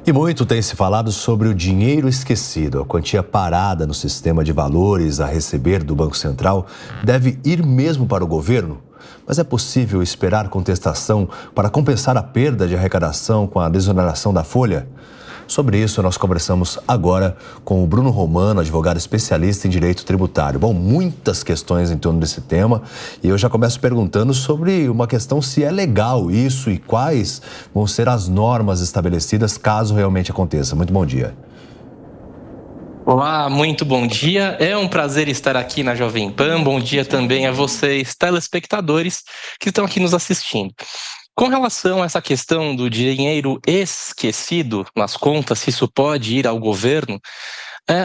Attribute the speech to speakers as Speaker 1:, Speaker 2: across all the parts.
Speaker 1: E muito tem se falado sobre o dinheiro esquecido. A quantia parada no sistema de valores a receber do Banco Central deve ir mesmo para o governo? Mas é possível esperar contestação para compensar a perda de arrecadação com a desoneração da folha? Sobre isso, nós conversamos agora com o Bruno Romano, advogado especialista em direito tributário. Bom, muitas questões em torno desse tema e eu já começo perguntando sobre uma questão se é legal isso e quais vão ser as normas estabelecidas caso realmente aconteça. Muito bom dia.
Speaker 2: Olá, muito bom dia. É um prazer estar aqui na Jovem Pan. Bom dia também a vocês, telespectadores, que estão aqui nos assistindo. Com relação a essa questão do dinheiro esquecido nas contas, se isso pode ir ao governo,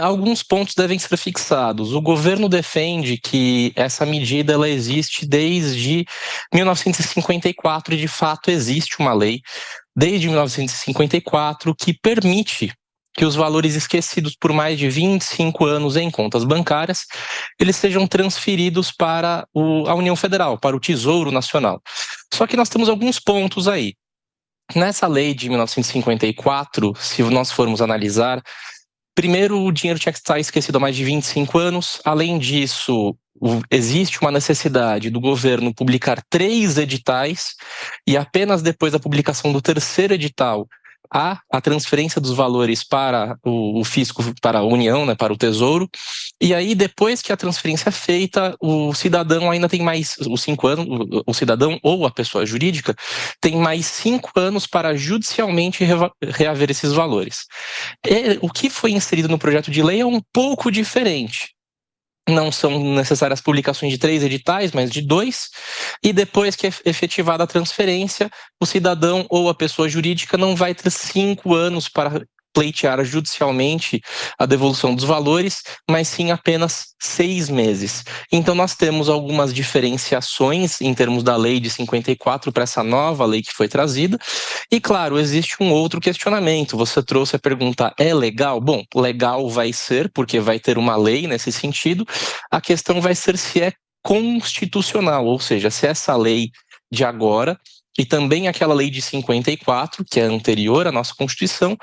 Speaker 2: alguns pontos devem ser fixados. O governo defende que essa medida ela existe desde 1954 e, de fato, existe uma lei desde 1954 que permite que os valores esquecidos por mais de 25 anos em contas bancárias, eles sejam transferidos para a União Federal, para o Tesouro Nacional. Só que nós temos alguns pontos aí. Nessa lei de 1954, se nós formos analisar, primeiro, o dinheiro tinha que estar esquecido há mais de 25 anos. Além disso, existe uma necessidade do governo publicar 3 editais e apenas depois da publicação do terceiro edital há a transferência dos valores para o fisco, para a União, né, para o Tesouro. E aí, depois que a transferência é feita, o cidadão ainda tem mais os 5 anos, o cidadão ou a pessoa jurídica tem mais 5 anos para judicialmente reaver esses valores. O que foi inserido no projeto de lei é um pouco diferente. Não são necessárias publicações de 3 editais, mas de 2, e depois que é efetivada a transferência, o cidadão ou a pessoa jurídica não vai ter 5 anos para pleitear judicialmente a devolução dos valores, mas sim apenas 6 meses. Então nós temos algumas diferenciações em termos da lei de 54 para essa nova lei que foi trazida, e claro, existe um outro questionamento. Você trouxe a pergunta, é legal? Bom, legal vai ser, porque vai ter uma lei nesse sentido. A questão vai ser se é constitucional, ou seja, se essa lei de agora e também aquela lei de 54, que é anterior à nossa Constituição,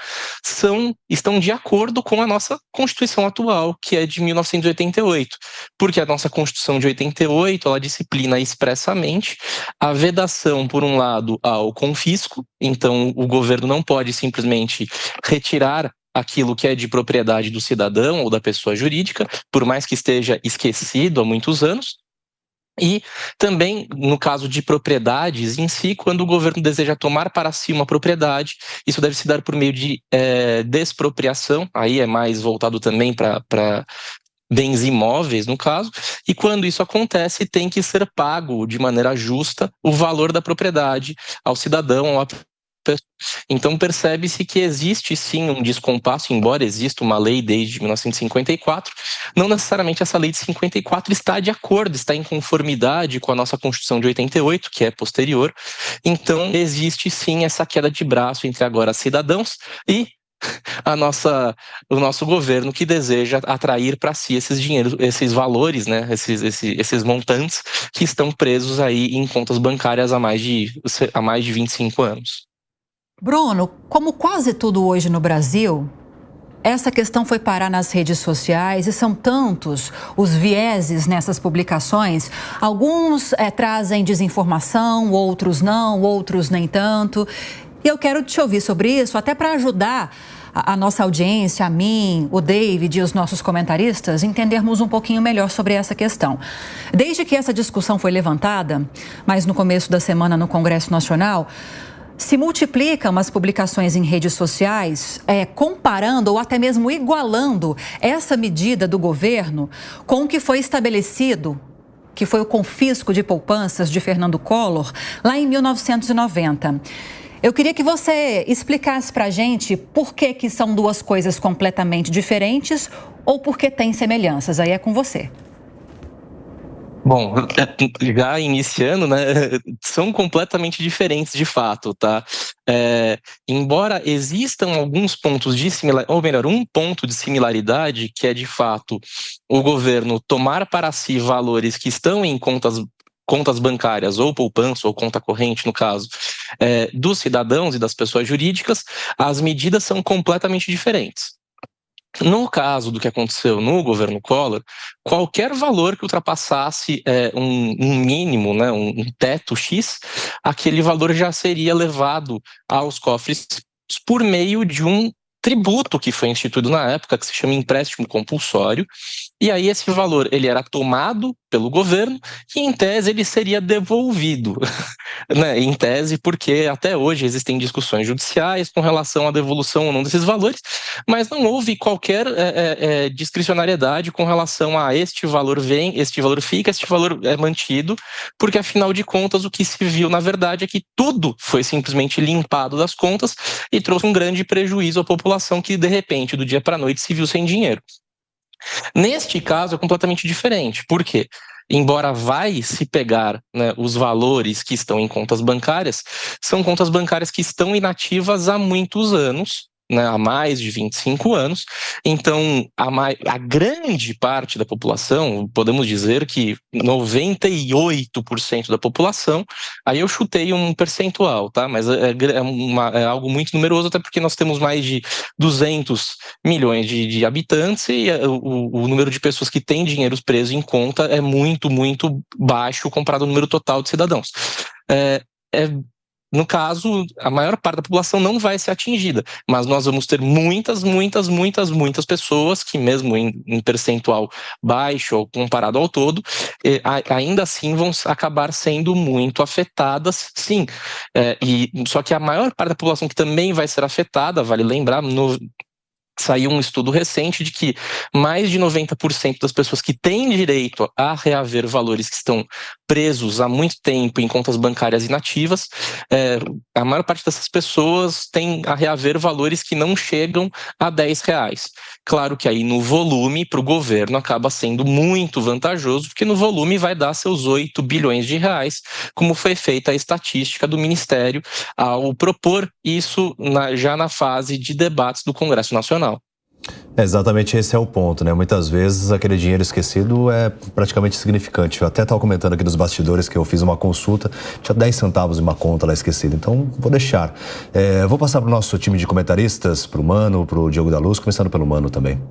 Speaker 2: estão de acordo com a nossa Constituição atual, que é de 1988. Porque a nossa Constituição de 88, ela disciplina expressamente a vedação, por um lado, ao confisco. Então, o governo não pode simplesmente retirar aquilo que é de propriedade do cidadão ou da pessoa jurídica, por mais que esteja esquecido há muitos anos. E também, no caso de propriedades em si, quando o governo deseja tomar para si uma propriedade, isso deve se dar por meio de despropriação, aí é mais voltado também para bens imóveis, no caso, e quando isso acontece, tem que ser pago de maneira justa o valor da propriedade ao cidadão, ao Então percebe-se que existe sim um descompasso, embora exista uma lei desde 1954, não necessariamente essa lei de 54 está de acordo, está em conformidade com a nossa Constituição de 88, que é posterior. Então existe sim essa queda de braço entre agora cidadãos e o nosso governo, que deseja atrair para si esses dinheiros, esses valores, né, esses montantes que estão presos aí em contas bancárias há mais de 25 anos.
Speaker 3: Bruno, como quase tudo hoje no Brasil, essa questão foi parar nas redes sociais e são tantos os vieses nessas publicações. Alguns trazem desinformação, outros não, outros nem tanto. E eu quero te ouvir sobre isso, até para ajudar a nossa audiência, a mim, o David e os nossos comentaristas, entendermos um pouquinho melhor sobre essa questão. Desde que essa discussão foi levantada, mas no começo da semana no Congresso Nacional, se multiplicam as publicações em redes sociais, comparando ou até mesmo igualando essa medida do governo com o que foi estabelecido, que foi o confisco de poupanças de Fernando Collor, lá em 1990. Eu queria que você explicasse para a gente por que são duas coisas completamente diferentes ou por que tem semelhanças. Aí é com você.
Speaker 2: Bom, já iniciando, né, são completamente diferentes de fato, tá? Embora existam alguns pontos de similaridade, ou melhor, um ponto de similaridade, que é de fato o governo tomar para si valores que estão em contas contas bancárias, ou poupança, ou conta corrente, no caso, dos cidadãos e das pessoas jurídicas, as medidas são completamente diferentes. No caso do que aconteceu no governo Collor, qualquer valor que ultrapassasse um mínimo, né, um teto X, aquele valor já seria levado aos cofres por meio de um tributo que foi instituído na época, que se chama empréstimo compulsório, e aí esse valor ele era tomado pelo governo e, em tese, ele seria devolvido, né? Em tese, porque até hoje existem discussões judiciais com relação à devolução ou não desses valores, mas não houve qualquer discricionariedade com relação a este valor vem, este valor fica, este valor é mantido, porque, afinal de contas, o que se viu, na verdade, é que tudo foi simplesmente limpado das contas e trouxe um grande prejuízo à população que, de repente, do dia para a noite, se viu sem dinheiro. Neste caso é completamente diferente. Por quê? Embora vai se pegar, né, os valores que estão em contas bancárias, são contas bancárias que estão inativas há muitos anos, né, há mais de 25 anos. Então, a grande parte da população, podemos dizer que 98% da população, aí eu chutei um percentual, tá? Mas é algo muito numeroso, até porque nós temos mais de 200 milhões de habitantes e o número de pessoas que têm dinheiro preso em conta é muito, muito baixo comparado ao número total de cidadãos. No caso, a maior parte da população não vai ser atingida, mas nós vamos ter muitas pessoas que, mesmo em percentual baixo ou comparado ao todo, ainda assim vão acabar sendo muito afetadas, sim. Só que a maior parte da população que também vai ser afetada, vale lembrar, saiu um estudo recente de que mais de 90% das pessoas que têm direito a reaver valores que estão presos há muito tempo em contas bancárias inativas, a maior parte dessas pessoas tem a reaver valores que não chegam a R$10. Claro que aí no volume para o governo acaba sendo muito vantajoso, porque no volume vai dar seus 8 bilhões de reais, como foi feita a estatística do Ministério ao propor isso já na fase de debates do Congresso Nacional.
Speaker 1: Exatamente, esse é o ponto, né? Muitas vezes aquele dinheiro esquecido é praticamente insignificante. Eu até estava comentando aqui nos bastidores que eu fiz uma consulta, tinha 10 centavos em uma conta lá esquecida, então vou deixar. Vou passar para o nosso time de comentaristas, para o Mano, para o Diogo da Luz, começando pelo Mano também.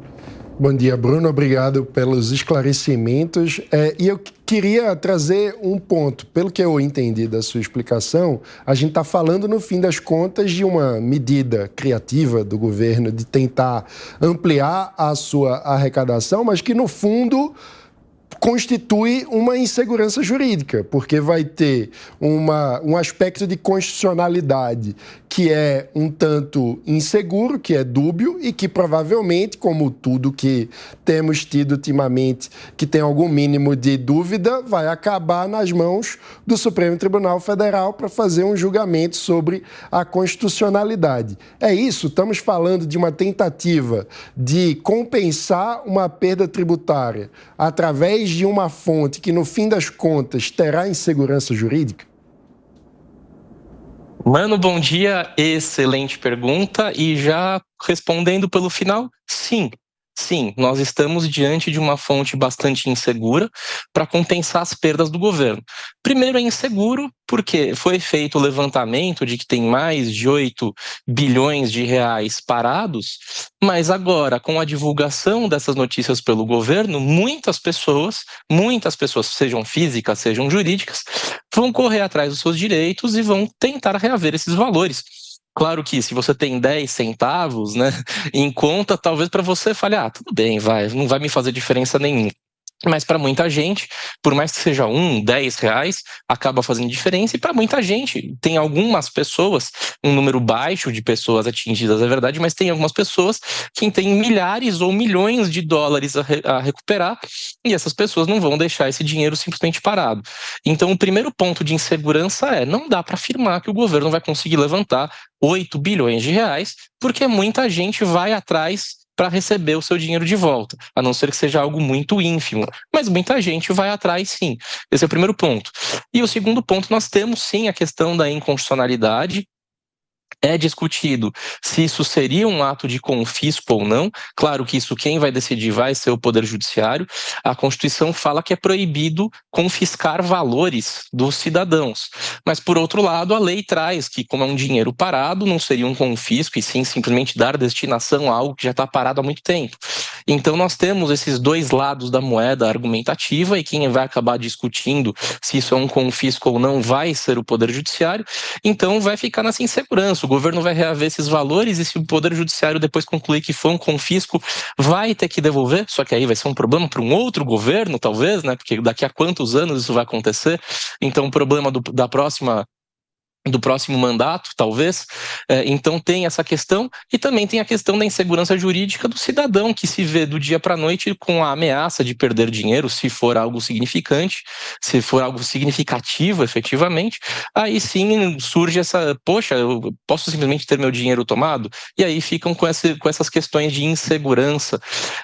Speaker 4: Bom dia, Bruno. Obrigado pelos esclarecimentos. E eu queria trazer um ponto. Pelo que eu entendi da sua explicação, a gente está falando, no fim das contas, de uma medida criativa do governo de tentar ampliar a sua arrecadação, mas que, no fundo, constitui uma insegurança jurídica, porque vai ter um aspecto de constitucionalidade que é um tanto inseguro, que é dúbio e que provavelmente, como tudo que temos tido ultimamente, que tem algum mínimo de dúvida, vai acabar nas mãos do Supremo Tribunal Federal para fazer um julgamento sobre a constitucionalidade. É isso, estamos falando de uma tentativa de compensar uma perda tributária através de uma fonte que, no fim das contas, terá insegurança jurídica?
Speaker 2: Mano, bom dia, excelente pergunta. E já respondendo pelo final, sim. Sim, nós estamos diante de uma fonte bastante insegura para compensar as perdas do governo. Primeiro, é inseguro porque foi feito o levantamento de que tem mais de 8 bilhões de reais parados, mas agora, com a divulgação dessas notícias pelo governo, muitas pessoas, sejam físicas, sejam jurídicas, vão correr atrás dos seus direitos e vão tentar reaver esses valores. Claro que se você tem 10 centavos, né, em conta, talvez para você fale, tudo bem, não vai me fazer diferença nenhuma. Mas para muita gente, por mais que seja R$10, acaba fazendo diferença. E para muita gente, tem algumas pessoas, um número baixo de pessoas atingidas, é verdade, mas tem algumas pessoas que têm milhares ou milhões de dólares a recuperar, e essas pessoas não vão deixar esse dinheiro simplesmente parado. Então, o primeiro ponto de insegurança não dá para afirmar que o governo vai conseguir levantar 8 bilhões de reais, porque muita gente vai atrás para receber o seu dinheiro de volta, a não ser que seja algo muito ínfimo. Mas muita gente vai atrás, sim. Esse é o primeiro ponto. E o segundo ponto, nós temos, sim, a questão da inconstitucionalidade. É discutido se isso seria um ato de confisco ou não. Claro que isso quem vai decidir vai ser o Poder Judiciário. A Constituição fala que é proibido confiscar valores dos cidadãos. Mas, por outro lado, a lei traz que, como é um dinheiro parado, não seria um confisco, e sim simplesmente dar destinação a algo que já está parado há muito tempo. Então, nós temos esses dois lados da moeda argumentativa, e quem vai acabar discutindo se isso é um confisco ou não vai ser o Poder Judiciário. Então, vai ficar nessa insegurança. O governo vai reaver esses valores, e se o Poder Judiciário depois concluir que foi um confisco, vai ter que devolver, só que aí vai ser um problema para um outro governo, talvez, né? Porque daqui a quantos anos isso vai acontecer? Então, o problema do próximo mandato, talvez. Então tem essa questão, e também tem a questão da insegurança jurídica do cidadão, que se vê do dia para a noite com a ameaça de perder dinheiro, se for algo significante, se for algo significativo, efetivamente. Aí sim surge essa, poxa, eu posso simplesmente ter meu dinheiro tomado? E aí ficam com essas questões de insegurança.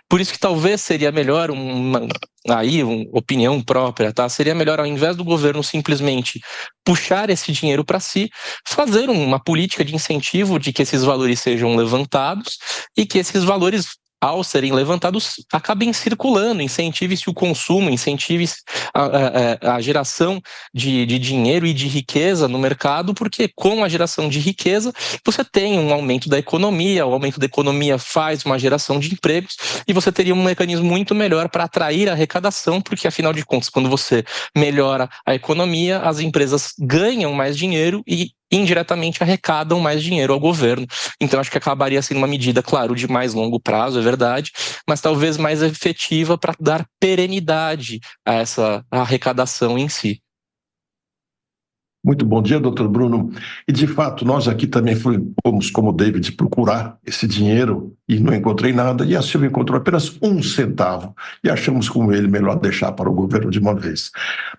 Speaker 2: Por isso que talvez seria melhor uma opinião própria, tá? Seria melhor, ao invés do governo simplesmente puxar esse dinheiro para si, fazer uma política de incentivo de que esses valores sejam levantados, e que esses valores, ao serem levantados, acabem circulando, incentive-se o consumo, incentive-se a geração de dinheiro e de riqueza no mercado, porque com a geração de riqueza você tem um aumento da economia, o aumento da economia faz uma geração de empregos, e você teria um mecanismo muito melhor para atrair a arrecadação, porque afinal de contas, quando você melhora a economia, as empresas ganham mais dinheiro e indiretamente arrecadam mais dinheiro ao governo. Então acho que acabaria sendo uma medida, claro, de mais longo prazo, é verdade, mas talvez mais efetiva para dar perenidade a essa arrecadação em si.
Speaker 5: Muito bom dia, doutor Bruno. E, de fato, nós aqui também fomos, como o David, procurar esse dinheiro e não encontrei nada, e a Silvia encontrou apenas 1 centavo, e achamos como ele melhor deixar para o governo de uma vez.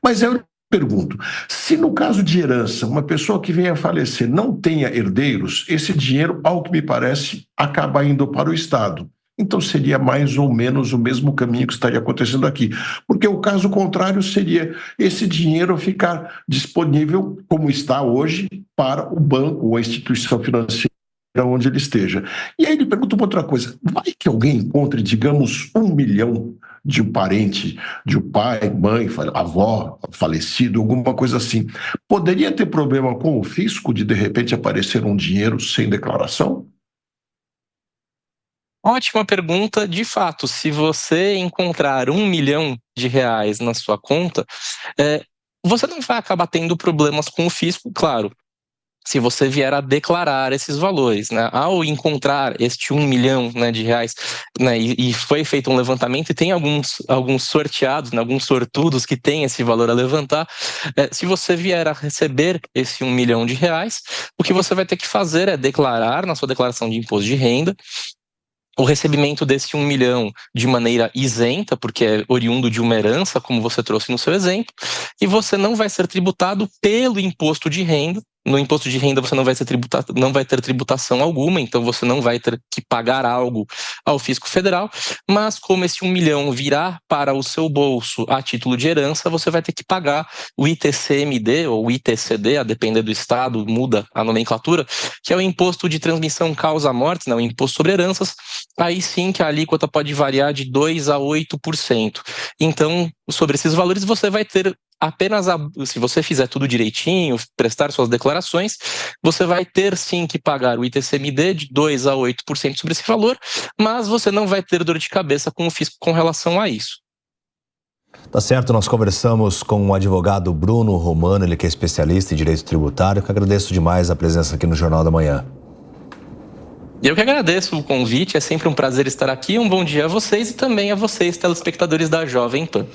Speaker 5: Mas eu pergunto, se no caso de herança, uma pessoa que venha a falecer não tenha herdeiros, esse dinheiro, ao que me parece, acaba indo para o Estado. Então seria mais ou menos o mesmo caminho que estaria acontecendo aqui. Porque o caso contrário seria esse dinheiro ficar disponível, como está hoje, para o banco ou a instituição financeira onde ele esteja. E aí ele pergunta uma outra coisa, vai que alguém encontre, digamos, 1 milhão de um parente, de um pai, mãe, avó, falecido, alguma coisa assim. Poderia ter problema com o fisco de repente, aparecer um dinheiro sem declaração?
Speaker 2: Ótima pergunta. De fato, se você encontrar R$1 milhão na sua conta, você não vai acabar tendo problemas com o fisco, claro, se você vier a declarar esses valores, né? Ao encontrar este R$1 milhão, né, né, e foi feito um levantamento, e tem alguns sorteados, né, alguns sortudos que têm esse valor a levantar, se você vier a receber esse R$1 milhão, o que você vai ter que fazer é declarar na sua declaração de imposto de renda o recebimento desse 1 milhão de maneira isenta, porque é oriundo de uma herança, como você trouxe no seu exemplo, e você não vai ser tributado pelo imposto de renda. No imposto de renda você não vai ter tributação alguma, então você não vai ter que pagar algo ao fisco federal, mas como esse 1 milhão virá para o seu bolso a título de herança, você vai ter que pagar o ITCMD ou ITCD, a depender do estado, muda a nomenclatura, que é o imposto de transmissão causa-mortes, né, o imposto sobre heranças. Aí sim que a alíquota pode variar de 2% a 8%. Então, sobre esses valores você vai ter apenas, se você fizer tudo direitinho, prestar suas declarações, você vai ter sim que pagar o ITCMD de 2% a 8% sobre esse valor, mas você não vai ter dor de cabeça com o fisco com relação a isso.
Speaker 1: Tá certo, nós conversamos com o advogado Bruno Romano, ele que é especialista em direito tributário, que agradeço demais a presença aqui no Jornal da Manhã.
Speaker 2: Eu que agradeço o convite, é sempre um prazer estar aqui, um bom dia a vocês e também a vocês, telespectadores da Jovem Pan.